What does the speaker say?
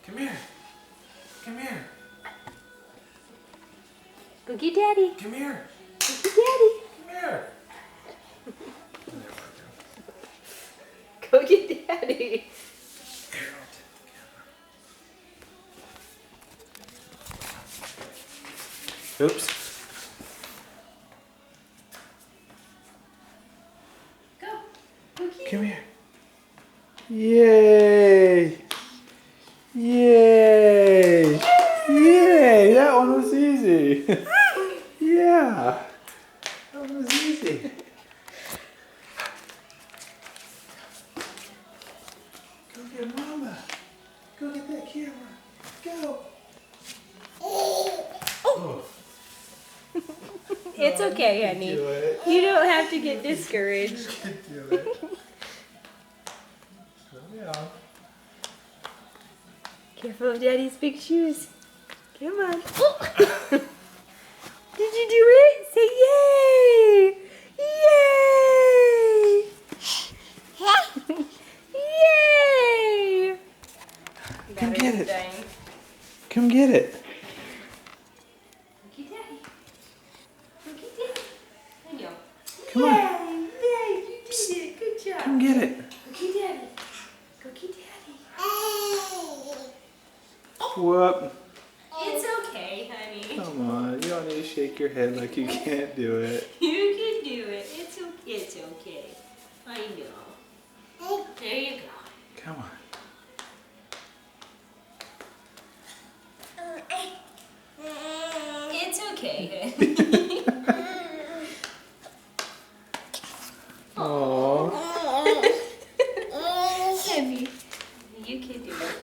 Come here. Come here. Go get Daddy. Come here. Go get Daddy. Come here. Go get Daddy. Oops. Go. Go get Come here. Yay! Yay! Yay! That one was easy. Yeah. That one was easy. Go get Mama. Go get that camera. Go. Oh. It's okay, honey. Do it. You don't have to get discouraged. You can do it. Yeah. Careful of Daddy's big shoes. Come on. Did you do it? Say yay! Yay! Yay! Come get it. Dying. Come get it. Go get Daddy. Go get Daddy. I know. Come on. Yay! Yay! You did it. Good job. Come get it. Go get Daddy. Go get Daddy. Whoop. It's okay, honey. Come on. You don't need to shake your head like you can't do it. You can do it. It's okay. I know. There you go. Come on.